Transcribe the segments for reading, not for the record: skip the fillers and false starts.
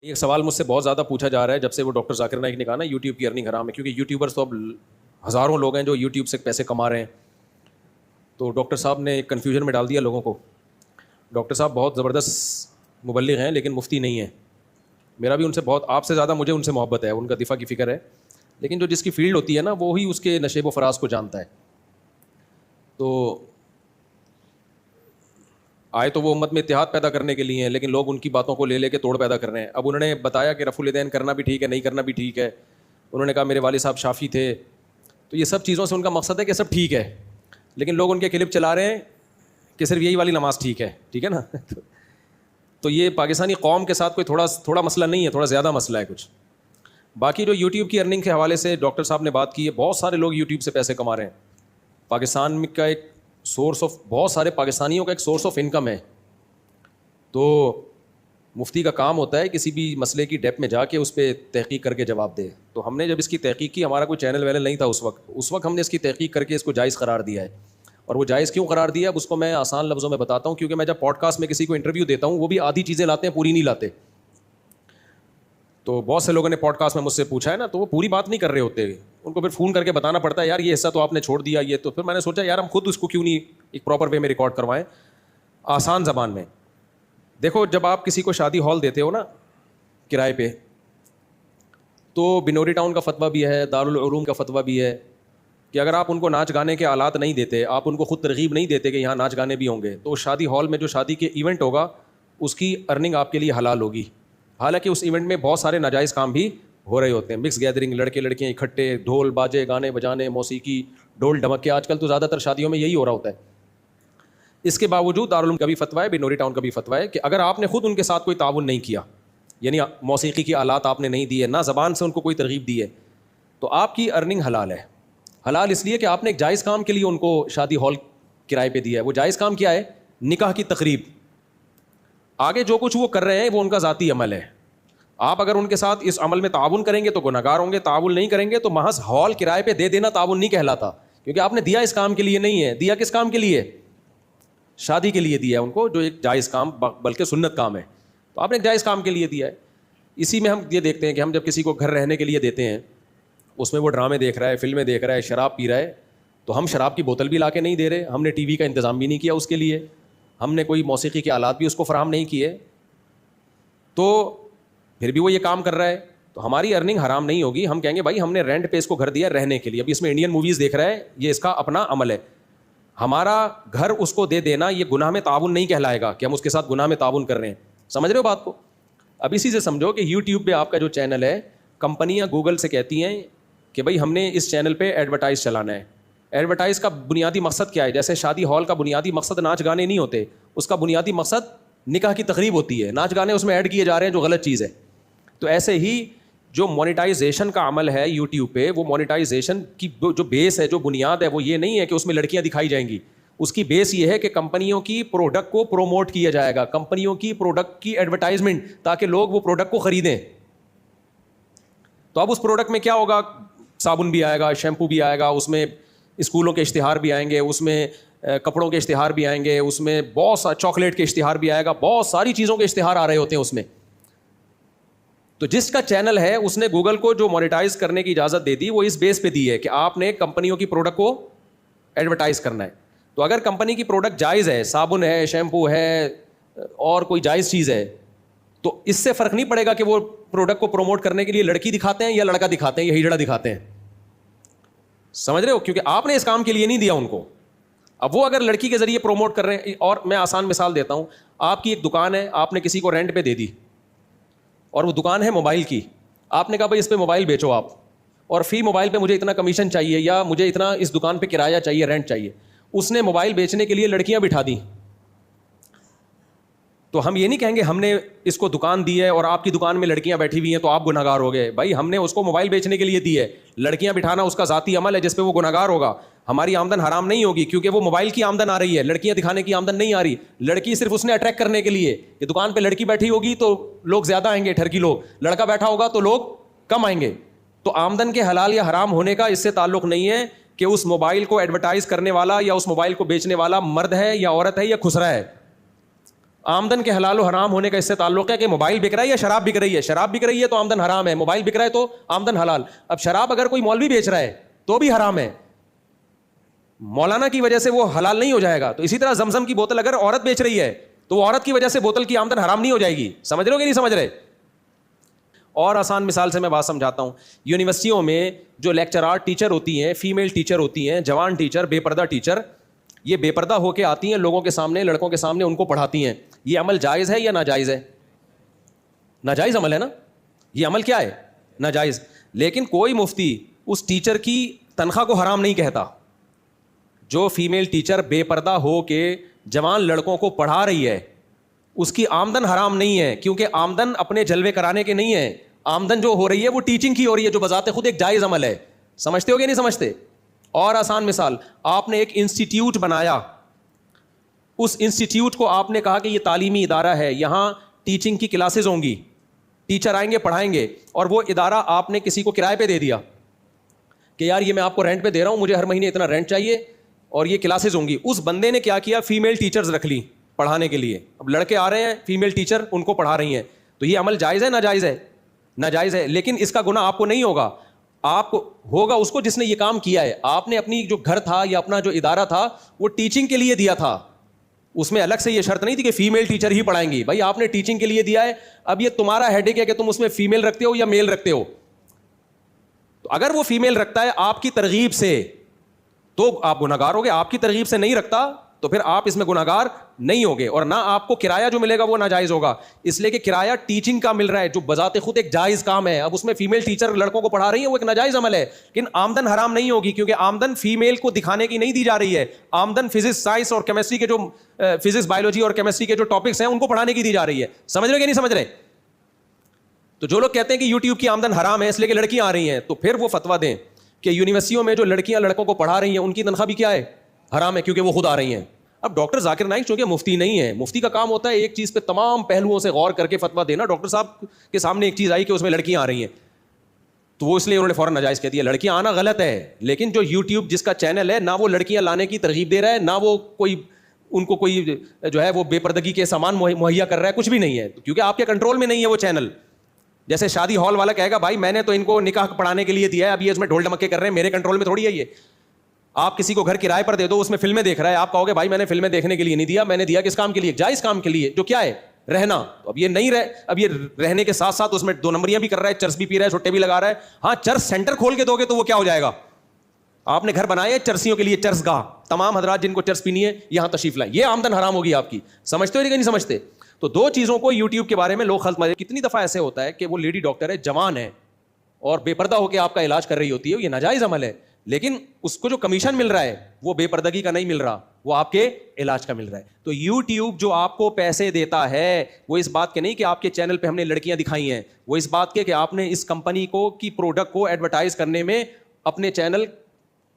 ایک سوال مجھ سے بہت زیادہ پوچھا جا رہا ہے جب سے وہ ڈاکٹر ذاکر نائک نے کہا نا یوٹیوب کی ارننگ حرام ہے، کیونکہ یوٹیوبرس تو اب ہزاروں لوگ ہیں جو یوٹیوب سے پیسے کما رہے ہیں. تو ڈاکٹر صاحب نے ایک کنفیوژن میں ڈال دیا لوگوں کو. ڈاکٹر صاحب بہت زبردست مبلغ ہیں لیکن مفتی نہیں ہیں. میرا بھی ان سے بہت، آپ سے زیادہ مجھے ان سے محبت ہے، ان کا دفاع کی فکر ہے، لیکن جو جس کی فیلڈ ہوتی ہے نا وہی اس کے نشیب و فراز کو جانتا ہے. تو آئے تو وہ امت میں اتحاد پیدا کرنے کے لیے ہیں، لیکن لوگ ان کی باتوں کو لے لے کے توڑ پیدا کر رہے ہیں. اب انہوں نے بتایا کہ رفع الیدین کرنا بھی ٹھیک ہے، نہیں کرنا بھی ٹھیک ہے. انہوں نے کہا میرے والد صاحب شافی تھے. تو یہ سب چیزوں سے ان کا مقصد ہے کہ سب ٹھیک ہے، لیکن لوگ ان کے کلپ چلا رہے ہیں کہ صرف یہی والی نماز ٹھیک ہے. ٹھیک ہے نا؟ تو یہ پاکستانی قوم کے ساتھ کوئی تھوڑا مسئلہ نہیں ہے، تھوڑا زیادہ مسئلہ ہے کچھ. باقی جو یوٹیوب کی ارننگ کے حوالے سے ڈاکٹر صاحب نے بات کی ہے، بہت سارے لوگ یوٹیوب سے پیسے کما رہے ہیں. پاکستان میں کا ایک سورس آف، بہت سارے پاکستانیوں کا ایک سورس آف انکم ہے. تو مفتی کا کام ہوتا ہے کسی بھی مسئلے کی ڈیپ میں جا کے اس پہ تحقیق کر کے جواب دے. تو ہم نے جب اس کی تحقیق کی، ہمارا کوئی چینل وینل نہیں تھا اس وقت ہم نے اس کی تحقیق کر کے اس کو جائز قرار دیا ہے. اور وہ جائز کیوں قرار دیا اب اس کو میں آسان لفظوں میں بتاتا ہوں، کیونکہ میں جب پوڈ کاسٹ میں کسی کو انٹرویو دیتا ہوں وہ بھی آدھی چیزیں لاتے ہیں، پوری نہیں لاتے. تو بہت سے لوگوں نے پوڈ کاسٹ میں مجھ سے پوچھا ہے نا، تو وہ پوری بات نہیں کر رہے ہوتے، ان کو پھر فون کر کے بتانا پڑتا ہے یار یہ حصہ تو آپ نے چھوڑ دیا یہ. تو پھر میں نے سوچا یار ہم خود اس کو کیوں نہیں ایک پراپر وے میں ریکارڈ کروائیں آسان زبان میں. دیکھو جب آپ کسی کو شادی ہال دیتے ہو نا کرائے پہ، تو بنوری ٹاؤن کا فتویٰ بھی ہے، دارالعلوم کا فتویٰ بھی ہے کہ اگر آپ ان کو ناچ گانے کے آلات نہیں دیتے، آپ ان کو خود ترغیب نہیں دیتے کہ یہاں ناچ گانے بھی ہوں گے، تو اس شادی ہال میں جو شادی کے ایونٹ ہوگا اس کی ارننگ آپ کے لیے حلال ہوگی. حالانکہ اس ایونٹ میں بہت سارے ناجائز کام بھی ہو رہے ہوتے ہیں، مکس گیدرنگ، لڑکے لڑکیاں اکٹھے، ڈھول باجے، گانے بجانے، موسیقی، ڈھول ڈھمکے. آج کل تو زیادہ تر شادیوں میں یہی ہو رہا ہوتا ہے. اس کے باوجود دارالعلوم کا بھی فتویٰ ہے، بنوری ٹاؤن کا بھی فتویٰ ہے کہ اگر آپ نے خود ان کے ساتھ کوئی تعاون نہیں کیا، یعنی موسیقی کی آلات آپ نے نہیں دیے، نہ زبان سے ان کو کوئی ترغیب دی ہے، تو آپ کی ارننگ حلال ہے. حلال اس لیے کہ آپ نے ایک جائز کام کے لیے ان کو شادی ہال کرائے پہ دیا ہے. وہ جائز کام کیا ہے؟ نکاح کی تقریب. آگے جو کچھ وہ کر رہے ہیں وہ ان کا ذاتی عمل ہے. آپ اگر ان کے ساتھ اس عمل میں تعاون کریں گے تو گنہگار ہوں گے، تعاون نہیں کریں گے تو محض ہال کرائے پہ دے دینا تعاون نہیں کہلاتا، کیونکہ آپ نے دیا اس کام کے لیے نہیں ہے. دیا کس کام کے لیے؟ شادی کے لیے دیا ہے ان کو، جو ایک جائز کام بلکہ سنت کام ہے. تو آپ نے ایک جائز کام کے لیے دیا ہے. اسی میں ہم یہ دیکھتے ہیں کہ ہم جب کسی کو گھر رہنے کے لیے دیتے ہیں، اس میں وہ ڈرامے دیکھ رہا ہے، فلمیں دیکھ رہا ہے، شراب پی رہا ہے، تو ہم شراب کی بوتل بھی لا کے نہیں دے رہے، ہم نے ٹی وی کا انتظام بھی نہیں کیا اس کے لیے، ہم نے کوئی موسیقی کے آلات بھی اس کو فراہم نہیں کیے، تو پھر بھی وہ یہ کام کر رہا ہے، تو ہماری ارننگ حرام نہیں ہوگی. ہم کہیں گے بھائی ہم نے رینٹ پہ اس کو گھر دیا رہنے کے لیے، ابھی اس میں انڈین موویز دیکھ رہا ہے، یہ اس کا اپنا عمل ہے. ہمارا گھر اس کو دے دینا یہ گناہ میں تعاون نہیں کہلائے گا کہ ہم اس کے ساتھ گناہ میں تعاون کر رہے ہیں. سمجھ رہے ہو بات کو؟ اب اسی سے سمجھو کہ یوٹیوب پہ آپ کا جو چینل ہے، کمپنیاں گوگل سے کہتی ہیں کہ بھائی ہم نے اس چینل پہ ایڈورٹائز چلانا ہے. ایڈورٹائز کا بنیادی مقصد کیا ہے؟ جیسے شادی ہال کا بنیادی مقصد ناچ گانے نہیں ہوتے، اس کا بنیادی مقصد نکاح کی تقریب ہوتی ہے. ناچ گانے اس میں ایڈ کیے جا رہے ہیں جو غلط چیز ہے. تو ایسے ہی جو مونیٹائزیشن کا عمل ہے یوٹیوب پہ، وہ مونیٹائزیشن کی جو بیس ہے، جو بنیاد ہے، وہ یہ نہیں ہے کہ اس میں لڑکیاں دکھائی جائیں گی. اس کی بیس یہ ہے کہ کمپنیوں کی پروڈکٹ کو پروموٹ کیا جائے گا، کمپنیوں کی پروڈکٹ کی ایڈورٹائزمنٹ، تاکہ لوگ وہ پروڈکٹ کو خریدیں. تو اب اس پروڈکٹ میں کیا ہوگا؟ صابن بھی آئے گا، شیمپو بھی آئے گا، اس میں اسکولوں کے اشتہار بھی آئیں گے، اس میں کپڑوں کے اشتہار بھی آئیں گے، اس میں بہت سا چاکلیٹ کے اشتہار بھی آئے گا، بہت ساری چیزوں کے اشتہار آ رہے ہوتے ہیں اس میں. تو جس کا چینل ہے اس نے گوگل کو جو مونیٹائز کرنے کی اجازت دے دی، وہ اس بیس پہ دی ہے کہ آپ نے کمپنیوں کی پروڈکٹ کو ایڈورٹائز کرنا ہے. تو اگر کمپنی کی پروڈکٹ جائز ہے، صابن ہے، شیمپو ہے، اور کوئی جائز چیز ہے، تو اس سے فرق نہیں پڑے گا کہ وہ پروڈکٹ کو پروموٹ کرنے کے لیے لڑکی دکھاتے ہیں یا لڑکا دکھاتے ہیں یا ہجڑا دکھاتے ہیں. سمجھ رہے ہو؟ کیونکہ آپ نے اس کام کے لیے نہیں دیا ان کو. اب وہ اگر لڑکی کے ذریعے پروموٹ کر رہے ہیں، اور میں آسان مثال دیتا ہوں، آپ کی ایک دکان ہے، آپ نے کسی کو رینٹ پہ دے دی، اور وہ دکان ہے موبائل کی. آپ نے کہا بھائی اس پہ موبائل بیچو آپ، اور فی موبائل پہ مجھے اتنا کمیشن چاہیے، یا مجھے اتنا اس دکان پہ کرایہ چاہیے، رینٹ چاہیے. اس نے موبائل بیچنے کے لیے لڑکیاں بٹھا دیں، تو ہم یہ نہیں کہیں گے ہم نے اس کو دکان دی ہے اور آپ کی دکان میں لڑکیاں بیٹھی ہوئی ہیں تو آپ گنہگار ہو گئے. بھائی ہم نے اس کو موبائل بیچنے کے لیے دی ہے، لڑکیاں بٹھانا اس کا ذاتی عمل ہے جس پہ وہ گنہگار ہوگا. ہماری آمدن حرام نہیں ہوگی، کیونکہ وہ موبائل کی آمدن آ رہی ہے، لڑکیاں دکھانے کی آمدن نہیں آ رہی. لڑکی صرف اس نے اٹریکٹ کرنے کے لیے کہ دکان پہ لڑکی بیٹھی ہوگی تو لوگ زیادہ آئیں گے، ٹھرکی لوگ، لڑکا بیٹھا ہوگا تو لوگ کم آئیں گے. تو آمدن کے حلال یا حرام ہونے کا اس سے تعلق نہیں ہے کہ اس موبائل کو ایڈورٹائز کرنے والا یا اس موبائل کو بیچنے والا مرد ہے یا عورت ہے یا خسرا ہے. آمدن کے حلال و حرام ہونے کا اس سے تعلق ہے کہ موبائل بک رہا ہے یا شراب بک رہی ہے. شراب بک رہی ہے تو آمدن حرام ہے, موبائل بک رہا ہے تو آمدن حلال. اب شراب اگر کوئی مولوی بیچ رہا ہے تو بھی حرام ہے, مولانا کی وجہ سے وہ حلال نہیں ہو جائے گا. تو اسی طرح زمزم کی بوتل اگر عورت بیچ رہی ہے تو وہ عورت کی وجہ سے بوتل کی آمدن حرام نہیں ہو جائے گی. سمجھ رہے ہو کہ نہیں سمجھ رہے؟ اور آسان مثال سے میں بات سمجھاتا ہوں. یونیورسٹیوں میں جو لیکچرار ٹیچر ہوتی ہیں, فیمیل ٹیچر ہوتی ہیں, جوان ٹیچر, بے پردہ ٹیچر, یہ بے پردہ ہو کے آتی ہیں لوگوں کے سامنے, لڑکوں کے سامنے ان کو پڑھاتی ہیں. یہ عمل جائز ہے یا ناجائز ہے؟ ناجائز عمل ہے نا, یہ عمل کیا ہے؟ ناجائز. لیکن کوئی مفتی اس ٹیچر کی تنخواہ کو حرام نہیں کہتا. جو فیمیل ٹیچر بے پردہ ہو کے جوان لڑکوں کو پڑھا رہی ہے اس کی آمدن حرام نہیں ہے, کیونکہ آمدن اپنے جلوے کرانے کے نہیں ہے. آمدن جو ہو رہی ہے وہ ٹیچنگ کی ہو رہی ہے, جو بذات خود ایک جائز عمل ہے. سمجھتے ہو کہ نہیں سمجھتے؟ اور آسان مثال, آپ نے ایک انسٹیٹیوٹ بنایا, اس انسٹیٹیوٹ کو آپ نے کہا کہ یہ تعلیمی ادارہ ہے, یہاں ٹیچنگ کی کلاسز ہوں گی, ٹیچر آئیں گے پڑھائیں گے, اور وہ ادارہ آپ نے کسی کو کرائے پہ دے دیا کہ یار یہ میں آپ کو رینٹ پہ دے رہا ہوں, مجھے ہر مہینے اتنا رینٹ چاہیے اور یہ کلاسز ہوں گی. اس بندے نے کیا کیا, فیمیل ٹیچرز رکھ لی پڑھانے کے لیے. اب لڑکے آ رہے ہیں, فیمیل ٹیچر ان کو پڑھا رہی ہیں, تو یہ عمل جائز ہے ناجائز ہے؟ ناجائز ہے. لیکن اس کا گناہ آپ کو نہیں ہوگا, آپ کو ہوگا اس کو جس نے یہ کام کیا ہے. آپ نے اپنی جو گھر تھا یا اپنا جو ادارہ تھا وہ ٹیچنگ کے لیے دیا تھا, اس میں الگ سے یہ شرط نہیں تھی کہ فیمیل ٹیچر ہی پڑھائیں گی. بھائی آپ نے ٹیچنگ کے لیے دیا ہے, اب یہ تمہارا ہیڈک ہے کہ تم اس میں فیمیل رکھتے ہو یا میل رکھتے ہو. تو اگر وہ فیمیل رکھتا ہے آپ کی ترغیب سے تو آپ گناہگار ہوگے, آپ کی ترغیب سے نہیں رکھتا تو پھر آپ اس میں گناہگار نہیں ہوگے. اور نہ آپ کو کرایہ جو ملے گا وہ ناجائز ہوگا, اس لیے کہ کرایہ ٹیچنگ کا مل رہا ہے جو بذات خود ایک جائز کام ہے. اب اس میں فیمیل ٹیچر لڑکوں کو پڑھا رہی ہیں وہ ایک ناجائز عمل ہے, لیکن آمدن حرام نہیں ہوگی, کیونکہ آمدن فیمیل کو دکھانے کی نہیں دی جا رہی ہے. آمدن فزکس, سائنس اور کیمسٹری کے جو فزکس, بایولوجی اور کیمسٹری کے جو ٹاپکس ہیں ان کو پڑھانے کی دی جا رہی ہے. سمجھ رہے کہ نہیں سمجھ رہے؟ تو جو لوگ کہتے ہیں کہ یوٹیوب کی آمدن حرام ہے اس لیے کہ لڑکیاں آ رہی ہیں, تو پھر وہ فتویٰ دیں کہ یونیورسٹیوں میں جو لڑکیاں لڑکوں کو پڑھا رہی ہیں ان کی تنخواہ بھی کیا ہے؟ حرام ہے, کیونکہ وہ خود آ رہی ہیں. اب ڈاکٹر ذاکر نائک چونکہ مفتی نہیں ہے, مفتی کا کام ہوتا ہے ایک چیز پہ تمام پہلوؤں سے غور کر کے فتویٰ دینا. ڈاکٹر صاحب کے سامنے ایک چیز آئی کہ اس میں لڑکیاں آ رہی ہیں, تو وہ اس لیے انہوں نے فوراً ناجائز کہہ دیا. لڑکیاں آنا غلط ہے, لیکن جو یوٹیوب جس کا چینل ہے نہ وہ لڑکیاں لانے کی ترغیب دے رہا ہے, نہ وہ کوئی ان کو کوئی جو ہے وہ بے پردگی کے سامان مہیا کر رہا ہے, کچھ بھی نہیں ہے, کیونکہ آپ کے کنٹرول میں نہیں ہے وہ چینل. جیسے شادی ہال والا کہے گا بھائی میں نے تو ان کو نکاح پڑھانے کے لیے دیا ہے, اب یہ اس میں ڈھول ڈمکے کر رہے ہیں, میرے کنٹرول میں تھوڑی ہے یہ. آپ کسی کو گھر کرائے پر دے دو, اس میں فلمیں دیکھ رہا ہے, آپ کہو گے بھائی میں نے فلمیں دیکھنے کے لیے نہیں دیا, میں نے دیا کس کام کے لیے؟ جائز کام کے لیے, جو کیا ہے رہنا. تو اب یہ نہیں اب یہ رہنے کے ساتھ ساتھ اس میں 2 نمبریاں بھی کر رہا ہے, چرس بھی پی رہا ہے, چھٹے بھی لگا رہا ہے. ہاں چرس سینٹر کھول کے دو گے تو وہ کیا ہو جائے گا؟ آپ نے گھر بنائے چرسیوں کے لیے, چرس گاہ, تمام حضرات جن کو چرس پینی ہے یہاں تشریف لائیں, یہ آمدن حرام ہوگی آپ کی. سمجھتے ہو کہ نہیں سمجھتے؟ تو 2 چیزوں کو یوٹیوب کے بارے میں لوگ خلط مزے. کتنی دفعہ ایسے ہوتا ہے کہ وہ لیڈی ڈاکٹر ہے, جوان ہے اور بے پردہ ہو کے آپ کا علاج کر رہی ہوتی ہے, یہ ناجائز عمل ہے, لیکن اس کو جو کمیشن مل رہا ہے وہ بے پردگی کا نہیں مل رہا, وہ آپ کے علاج کا مل رہا ہے. تو یوٹیوب جو آپ کو پیسے دیتا ہے وہ اس بات کے نہیں کہ آپ کے چینل پہ ہم نے لڑکیاں دکھائی ہیں, وہ اس بات کے کہ آپ نے اس کمپنی کو کی پروڈکٹ کو ایڈورٹائز کرنے میں اپنے چینل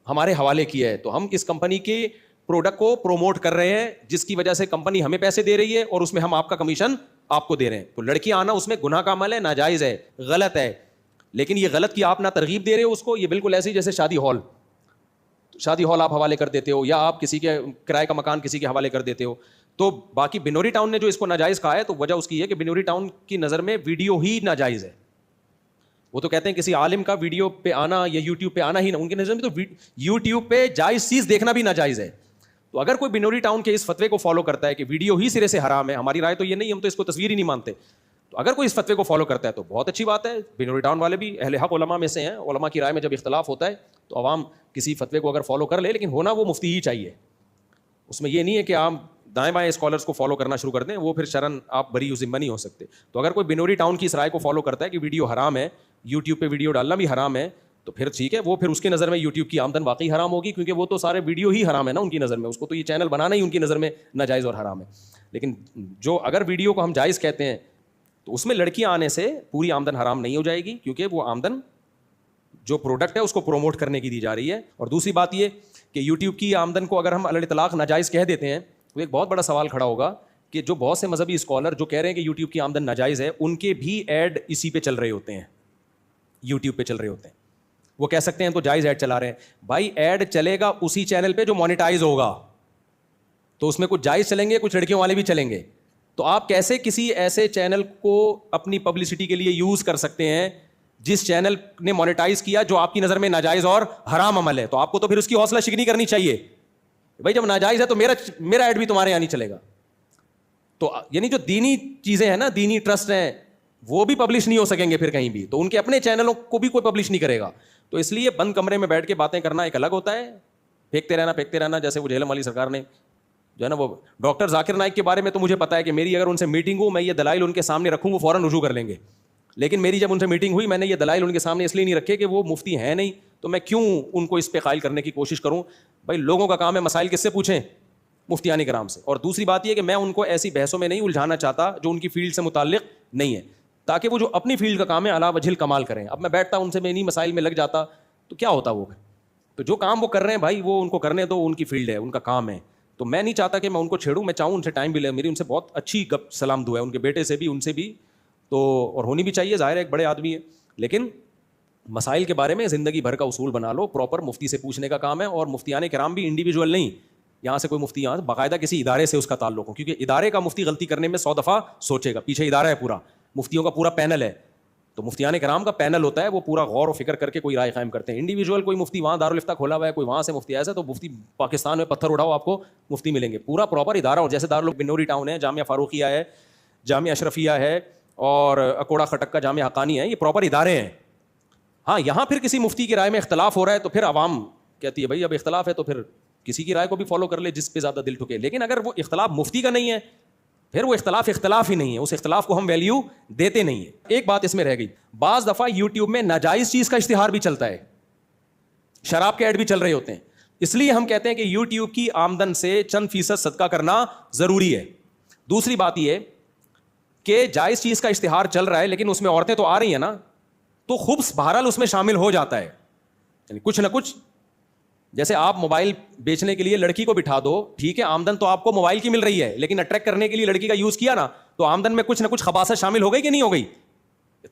ہمارے حوالے کیا ہے, تو ہم اس کمپنی کے پروڈکٹ کو پروموٹ کر رہے ہیں جس کی وجہ سے کمپنی ہمیں پیسے دے رہی ہے اور اس میں ہم آپ کا کمیشن آپ کو دے رہے ہیں. تو لڑکیاں آنا اس میں گناہ کا عمل ہے, ناجائز ہے, غلط ہے. لیکن یہ غلط کی آپ نہ ترغیب دے رہے ہو اس کو, یہ بالکل ایسے ہی جیسے شادی ہال آپ حوالے کر دیتے ہو یا آپ کسی کے کرائے کا مکان کسی کے حوالے کر دیتے ہو. تو باقی بنوری ٹاؤن نے جو اس کو ناجائز کہا ہے تو وجہ اس کی ہے کہ بنوری ٹاؤن کی نظر میں ویڈیو ہی ناجائز ہے. وہ تو کہتے ہیں کسی عالم کا ویڈیو پہ آنا یا یوٹیوب پہ آنا ہی نہ, ان کی نظر میں تو یوٹیوب پہ جائز چیز دیکھنا بھی ناجائز ہے. تو اگر کوئی بنوری ٹاؤن کے اس فتوے کو فالو کرتا ہے کہ ویڈیو ہی سرے سے حرام ہے, ہماری رائے تو یہ نہیں, ہم تو اس کو تصویر ہی نہیں مانتے, تو اگر کوئی اس فتوے کو فالو کرتا ہے تو بہت اچھی بات ہے. بنوری ٹاؤن والے بھی اہل حق علماء میں سے ہیں, علماء کی رائے میں جب اختلاف ہوتا ہے تو عوام کسی فتوے کو اگر فالو کر لے, لیکن ہونا وہ مفتی ہی چاہیے. اس میں یہ نہیں ہے کہ آپ دائیں بائیں اسکالرس کو فالو کرنا شروع کر دیں, وہ پھر شرن آپ بری و ذمہ نہیں ہو سکتے. تو اگر کوئی بنوری ٹاؤن کی اس رائے کو فالو کرتا ہے کہ ویڈیو حرام ہے, یوٹیوب پہ ویڈیو ڈالنا بھی حرام ہے, تو پھر ٹھیک ہے, وہ پھر اس کی نظر میں یوٹیوب کی آمدن واقعی حرام ہوگی, کیونکہ وہ تو سارے ویڈیو ہی حرام ہے نا ان کی نظر میں, اس کو تو یہ چینل بنانا ہی ان کی نظر میں ناجائز اور حرام ہے. لیکن جو اگر ویڈیو کو ہم جائز کہتے ہیں تو اس میں لڑکیاں آنے سے پوری آمدن حرام نہیں ہو جائے گی, کیونکہ وہ آمدن جو پروڈکٹ ہے اس کو پروموٹ کرنے کی دی جا رہی ہے. اور دوسری بات یہ کہ یوٹیوب کی آمدن کو اگر ہم علی اطلاق ناجائز کہہ دیتے ہیں تو ایک بہت بڑا سوال کھڑا ہوگا کہ جو بہت سے مذہبی اسکالر جو کہہ رہے ہیں کہ یوٹیوب کی آمدن ناجائز ہے, ان کے بھی ایڈ اسی پہ چل رہے ہوتے ہیں, یوٹیوب پہ چل رہے ہوتے ہیں. وہ کہہ سکتے ہیں تو جائز ایڈ چلا رہے ہیں. بھائی ایڈ چلے گا اسی چینل پہ جو مانیٹائز ہوگا, تو اس میں کچھ جائز چلیں گے, کچھ لڑکیوں والے بھی چلیں گے. تو آپ کیسے کسی ایسے چینل کو اپنی پبلسٹی کے لیے یوز کر سکتے ہیں جس چینل نے مونیٹائز کیا جو آپ کی نظر میں ناجائز اور حرام عمل ہے؟ تو آپ کو تو پھر اس کی حوصلہ شکنی کرنی چاہیے. بھائی جب ناجائز ہے تو میرا ایڈ بھی تمہارے یہاں نہیں چلے گا. تو یعنی جو دینی چیزیں ہیں نا, دینی ٹرسٹ ہیں, وہ بھی پبلش نہیں ہو سکیں گے پھر کہیں بھی, تو ان کے اپنے چینلوں کو بھی کوئی پبلش نہیں کرے گا. تو اس لیے بند کمرے میں بیٹھ کے باتیں کرنا ایک الگ ہوتا ہے, پھینکتے رہنا. جیسے وہ جہلم والی سرکار نے جو ہے نا, وہ ڈاکٹر ذاکر نائک کے بارے میں تو مجھے پتا ہے کہ میری اگر ان سے میٹنگ ہو, میں یہ دلائل ان کے سامنے رکھوں وہ فوراً رجوع کر لیں گے. لیکن میری جب ان سے میٹنگ ہوئی, میں نے یہ دلائل ان کے سامنے اس لیے نہیں رکھے کہ وہ مفتی ہیں نہیں, تو میں کیوں ان کو اس پہ قائل کرنے کی کوشش کروں. بھائی لوگوں کا کام ہے مسائل کس سے پوچھیں, مفتیان کرام سے. اور دوسری بات یہ کہ میں ان کو ایسی بحثوں میں نہیں الجھانا چاہتا جو ان کی فیلڈ سے متعلق نہیں ہے, تاکہ وہ جو اپنی فیلڈ کا کام ہے علا وجہ الکمال کریں. اب میں بیٹھتا ان سے میں انہیں مسائل میں لگ جاتا تو کیا ہوتا وہ. تو جو کام وہ کر رہے ہیں بھائی وہ ان کو کرنے دو, ان کی فیلڈ ہے, ان کا کام ہے. تو میں نہیں چاہتا کہ میں ان کو چھیڑوں, میں چاہوں ان سے ٹائم بھی لے. میری ان سے بہت اچھی گپ سلام دعا ہے, ان کے بیٹے سے بھی, ان سے بھی, تو اور ہونی بھی چاہیے, ظاہر ہے ایک بڑے آدمی ہے. لیکن مسائل کے بارے میں زندگی بھر کا اصول بنا لو, پراپر مفتی سے پوچھنے کا کام ہے. اور مفتیان کرام بھی انڈیویجول نہیں, یہاں سے کوئی مفتی یہاں باقاعدہ کسی ادارے سے اس کا تعلق ہو, کیونکہ ادارے کا مفتی غلطی کرنے میں 100 دفعہ سوچے گا. پیچھے ادارہ ہے پورا, مفتیوں کا پورا پینل ہے, تو مفتیان کرام کا پینل ہوتا ہے, وہ پورا غور و فکر کر کے کوئی رائے قائم کرتے ہیں. انڈیویجول کوئی مفتی وہاں دارالفتہ کھولا ہوا ہے, کوئی وہاں سے مفتی ایسا, تو مفتی پاکستان میں پتھر اڑاؤ آپ کو مفتی ملیں گے. پورا پراپر ادارہ ہو, جیسے دارالعلوم بنوری ٹاؤن ہے, جامعہ فاروقیہ ہے, جامعہ اشرفیہ ہے, اور اکوڑا خٹک کا جامعہ حقانی ہے, یہ پراپر ادارے ہیں. ہاں یہاں پھر کسی مفتی کی رائے میں اختلاف ہو رہا ہے تو پھر عوام کہتی ہے بھائی اب اختلاف ہے تو پھر کسی کی رائے کو بھی فالو کر لے جس پہ زیادہ دل ٹھکے. لیکن اگر وہ اختلاف مفتی کا نہیں ہے پھر وہ اختلاف ہی نہیں ہے, اس اختلاف کو ہم ویلیو دیتے نہیں ہیں. ایک بات اس میں رہ گئی, بعض دفعہ یوٹیوب میں ناجائز چیز کا اشتہار بھی چلتا ہے, شراب کے ایڈ بھی چل رہے ہوتے ہیں. اس لیے ہم کہتے ہیں کہ یوٹیوب کی آمدن سے چند فیصد صدقہ کرنا ضروری ہے. دوسری بات یہ کہ جائز چیز کا اشتہار چل رہا ہے لیکن اس میں عورتیں تو آ رہی ہیں نا, تو خوب بہرحال اس میں شامل ہو جاتا ہے. یعنی کچھ نہ کچھ, جیسے آپ موبائل بیچنے کے لیے لڑکی کو بٹھا دو, ٹھیک ہے آمدن تو آپ کو موبائل کی مل رہی ہے, لیکن اٹریکٹ کرنے کے لیے لڑکی کا یوز کیا نا, تو آمدن میں کچھ نہ کچھ خباثت شامل ہو گئی کہ نہیں ہو گئی,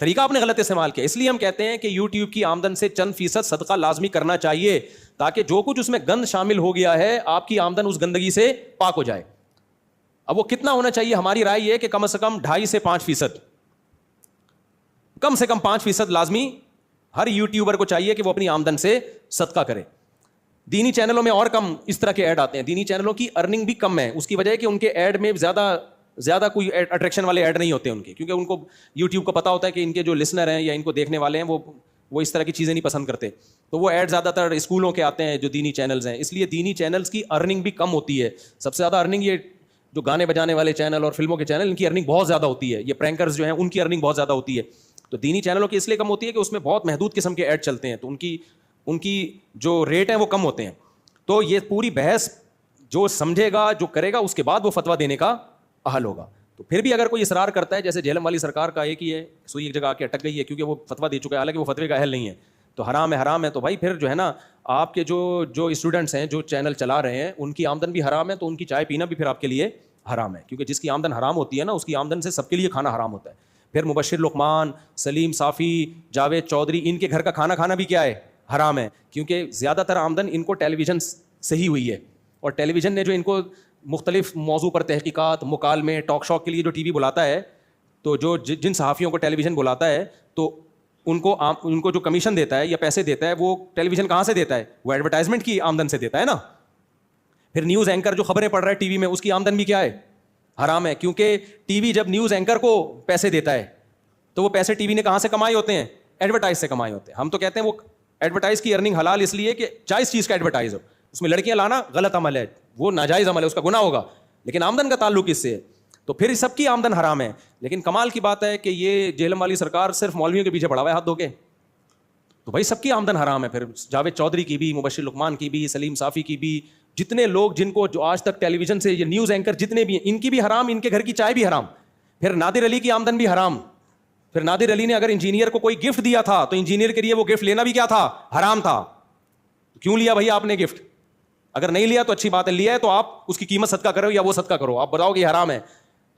طریقہ آپ نے غلط استعمال کیا. اس لیے ہم کہتے ہیں کہ یوٹیوب کی آمدن سے چند فیصد صدقہ لازمی کرنا چاہیے, تاکہ جو کچھ اس میں گند شامل ہو گیا ہے آپ کی آمدن اس گندگی سے پاک ہو جائے. اب وہ کتنا ہونا چاہیے, ہماری رائے یہ کہ کم سے کم 2.5 سے 5%, کم سے کم 5% لازمی ہر یوٹیوبر کو چاہیے کہ وہ اپنی آمدن سے صدقہ کرے. دینی چینلوں میں اور کم اس طرح کے ایڈ آتے ہیں, دینی چینلوں کی ارننگ بھی کم ہے, اس کی وجہ ہے کہ ان کے ایڈ میں زیادہ کوئی اٹریکشن والے ایڈ نہیں ہوتے ان کے, کیونکہ ان کو یوٹیوب کو پتا ہوتا ہے کہ ان کے جو لسنر ہیں یا ان کو دیکھنے والے ہیں وہ اس طرح کی چیزیں نہیں پسند کرتے, تو وہ ایڈ زیادہ تر اسکولوں کے آتے ہیں جو دینی چینلز ہیں. اس لیے دینی چینلز کی ارننگ بھی کم ہوتی ہے. سب سے زیادہ ارننگ یہ جو گانے بجانے والے چینل اور فلموں کے چینل, ان کی ارننگ بہت زیادہ ہوتی ہے. یہ پرینکرز جو ہیں ان کی ارننگ بہت زیادہ ہوتی ہے. تو دینی چینلوں کی اس لیے کم ہوتی ہے کہ اس میں بہت محدود قسم کے ایڈ چلتے ہیں, تو ان کی جو ریٹ ہیں وہ کم ہوتے ہیں. تو یہ پوری بحث جو سمجھے گا, جو کرے گا, اس کے بعد وہ فتویٰ دینے کا اہل ہوگا. تو پھر بھی اگر کوئی اصرار کرتا ہے, جیسے جہلم والی سرکار کا ایک ہی ہے, سوئی ایک جگہ آ کے اٹک گئی ہے کیونکہ وہ فتویٰ دے چکا ہے, حالانکہ وہ فتوے کا اہل نہیں ہے, تو حرام ہے. تو بھائی پھر جو ہے نا آپ کے جو اسٹوڈنٹس ہیں جو چینل چلا رہے ہیں ان کی آمدن بھی حرام ہے, تو ان کی چائے پینا بھی پھر آپ کے لیے حرام ہے, کیونکہ جس کی آمدن حرام ہوتی ہے نا اس کی آمدن سے سب کے لیے کھانا حرام ہوتا ہے. پھر مبشر لقمان, سلیم صافی, جاوید چودھری, ان کے گھر کا کھانا بھی کیا ہے, حرام ہے, کیونکہ زیادہ تر آمدن ان کو ٹیلی ویژن سے ہی ہوئی ہے. اور ٹیلی ویژن نے جو ان کو مختلف موضوع پر تحقیقات, مکالمے, ٹاک شاک کے لیے جو ٹی وی بلاتا ہے, تو جن صحافیوں کو ٹیلی ویژن بلاتا ہے تو ان کو جو کمیشن دیتا ہے یا پیسے دیتا ہے وہ ٹیلی ویژن کہاں سے دیتا ہے, وہ ایڈورٹائزمنٹ کی آمدن سے دیتا ہے نا. پھر نیوز اینکر جو خبریں پڑھ رہا ہے ٹی وی میں, اس کی آمدن بھی کیا ہے, حرام ہے, کیونکہ ٹی وی جب نیوز اینکر کو پیسے دیتا ہے تو وہ پیسے ٹی وی نے کہاں سے کمائے ہوتے ہیں, ایڈورٹائز سے کمائے ہوتے ہیں. ہم تو کہتے ہیں وہ ایڈورٹائز کی ارننگ حلال اس لیے کہ جائز چیز کا ایڈورٹائز ہو, اس میں لڑکیاں لانا غلط عمل ہے, وہ ناجائز عمل ہے, اس کا گناہ ہوگا, لیکن آمدن کا تعلق اس سے ہے, تو پھر سب کی آمدن حرام ہے. لیکن کمال کی بات ہے کہ یہ جہلم والی سرکار صرف مولویوں کے پیچھے پڑا ہوا ہے ہاتھ دھو کے, تو بھائی سب کی آمدن حرام ہے. پھر جاوید چودھری کی بھی, مبشر لقمان کی بھی, سلیم صافی کی بھی, جتنے لوگ جن کو جو آج تک ٹیلی ویژن سے یہ نیوز اینکر جتنے بھی ہیں ان کی بھی حرام, ان کے گھر کی چائے بھی حرام. پھر نادر علی کی آمدن بھی حرام. پھر نادر علی نے اگر انجینئر کو کوئی گفٹ دیا تھا تو انجینئر کے لیے وہ گفٹ لینا بھی کیا تھا, حرام تھا. کیوں لیا بھائی آپ نے گفٹ, اگر نہیں لیا تو اچھی بات ہے, لیا ہے تو آپ اس کی قیمت صدقہ کرو یا وہ صدقہ کرو, آپ بتاؤ کہ یہ حرام ہے.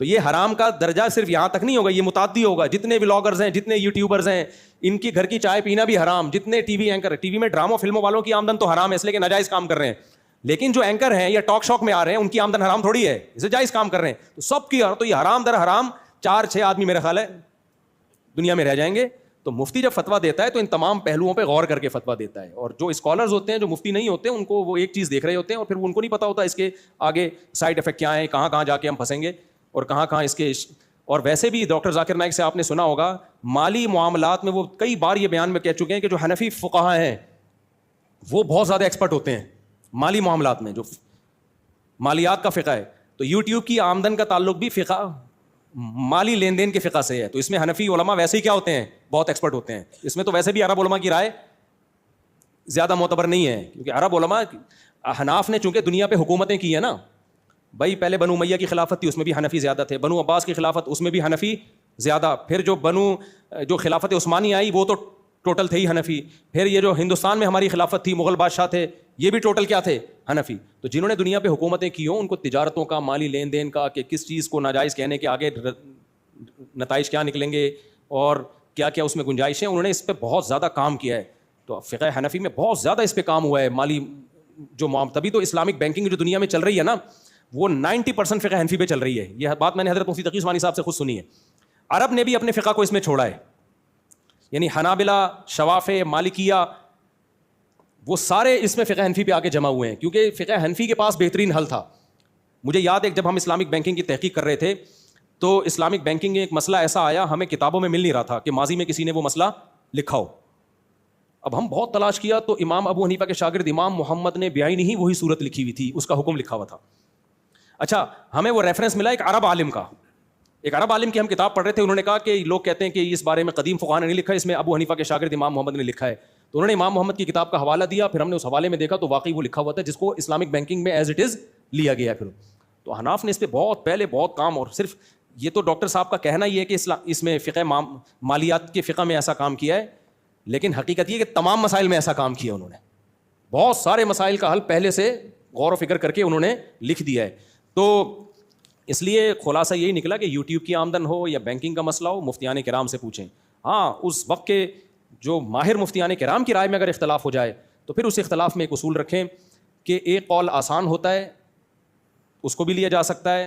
تو یہ حرام کا درجہ صرف یہاں تک نہیں ہوگا, یہ متعدی ہوگا. جتنے ولاگرز ہیں, جتنے یوٹیوبرز ہیں, ان کی گھر کی چائے پینا بھی حرام. جتنے T V anchor, T V میں ڈراموں فلموں والوں کی آمدن تو حرام ہے اس لیے کہ ناجائز کام کر رہے ہیں. لیکن جو اینکر ہیں یا ٹاک شاک میں آ رہے ہیں ان کی آمدن حرام تھوڑی ہے, اسے جائز کام کر رہے ہیں, تو سب کی تو یہ حرام در حرام 4-6 آدمی میرے خیال ہے دنیا میں رہ جائیں گے. تو مفتی جب فتویٰ دیتا ہے تو ان تمام پہلوؤں پہ غور کر کے فتویٰ دیتا ہے, اور جو اسکالرز ہوتے ہیں جو مفتی نہیں ہوتے ان کو وہ ایک چیز دیکھ رہے ہوتے ہیں اور پھر ان کو نہیں پتا ہوتا اس کے آگے سائڈ افیکٹ کیا ہیں, کہاں کہاں جا کے ہم پھنسیں گے اور کہاں کہاں اس کے. اور ویسے بھی ڈاکٹر ذاکر نائک سے آپ نے سنا ہوگا مالی معاملات میں وہ کئی بار یہ بیان میں کہہ چکے ہیں کہ جو حنفی فقہاء ہیں وہ بہت زیادہ ایکسپرٹ ہوتے ہیں مالی معاملات میں, جو مالیات کا فقہ ہے. تو یوٹیوب کی آمدن کا تعلق بھی فقہ مالی لین دین کے فقہ سے ہے, تو اس میں حنفی علماء ویسے ہی کیا ہوتے ہیں, بہت ایکسپرٹ ہوتے ہیں. اس میں تو ویسے بھی عرب علماء کی رائے زیادہ معتبر نہیں ہے, کیونکہ عرب علماء, حناف نے چونکہ دنیا پہ حکومتیں کی ہیں نا بھائی, پہلے بنو امیہ کی خلافت تھی اس میں بھی حنفی زیادہ تھے, بنو عباس کی خلافت اس میں بھی حنفی زیادہ, پھر جو خلافت عثمانی آئی وہ تو ٹوٹل تھے ہی حنفی, پھر یہ جو ہندوستان میں ہماری خلافت تھی مغل بادشاہ تھے یہ بھی ٹوٹل کیا تھے, حنفی. تو جنہوں نے دنیا پہ حکومتیں کی ہوں ان کو تجارتوں کا, مالی لین دین کا, کہ کس چیز کو ناجائز کہنے کے آگے نتائج کیا نکلیں گے اور کیا کیا اس میں گنجائش ہے, انہوں نے اس پہ بہت زیادہ کام کیا ہے. تو فقہ حنفی میں بہت زیادہ اس پہ کام ہوا ہے مالی جو تبھی تو اسلامک بینکنگ جو دنیا میں چل رہی ہے نا وہ 90% فقہ حنفی پہ چل رہی ہے. یہ بات میں نے حضرت مفتی تقی عثمانی صاحب سے خود سنی ہے. عرب نے بھی اپنے فقہ کو اس میں چھوڑا ہے, یعنی حنابلہ, شوافع, مالکیہ, وہ سارے اس میں فقہ حنفی پہ آ کے جمع ہوئے ہیں, کیونکہ فقہ حنفی کے پاس بہترین حل تھا. مجھے یاد ہے جب ہم اسلامک بینکنگ کی تحقیق کر رہے تھے تو اسلامک بینکنگ میں ایک مسئلہ ایسا آیا ہمیں کتابوں میں مل نہیں رہا تھا کہ ماضی میں کسی نے وہ مسئلہ لکھا ہو. اب ہم بہت تلاش کیا تو امام ابو حنیفہ کے شاگرد امام محمد نے بیائی نہیں وہی صورت لکھی ہوئی تھی, اس کا حکم لکھا ہوا تھا. اچھا, ہمیں وہ ریفرنس ملا ایک عرب عالم کا, ایک عرب عالم کی ہم کتاب پڑھ رہے تھے, انہوں نے کہا کہ لوگ کہتے ہیں کہ اس بارے میں قدیم فقہاء نے نہیں لکھا, اس میں ابو حنیفہ کے شاگرد امام محمد نے لکھا ہے. تو انہوں نے امام محمد کی کتاب کا حوالہ دیا, پھر ہم نے اس حوالے میں دیکھا تو واقعی وہ لکھا ہوا تھا جس کو اسلامک بینکنگ میں ایز اٹ از لیا گیا. پھر تو حناف نے اس پہ بہت پہلے بہت کام, اور صرف یہ تو ڈاکٹر صاحب کا کہنا یہ ہے کہ اس میں فقہ مالیات کے فقہ میں ایسا کام کیا ہے, لیکن حقیقت یہ کہ تمام مسائل میں ایسا کام کیا انہوں نے, بہت سارے مسائل کا حل پہلے سے غور و فکر کر کے انہوں نے لکھ دیا ہے. تو اس لیے خلاصہ یہی نکلا کہ یوٹیوب کی آمدن ہو یا بینکنگ کا مسئلہ ہو مفتیان کرام سے پوچھیں. ہاں, اس وقت کے جو ماہر مفتیان کرام کی رائے میں اگر اختلاف ہو جائے تو پھر اس اختلاف میں ایک اصول رکھیں کہ ایک قول آسان ہوتا ہے اس کو بھی لیا جا سکتا ہے,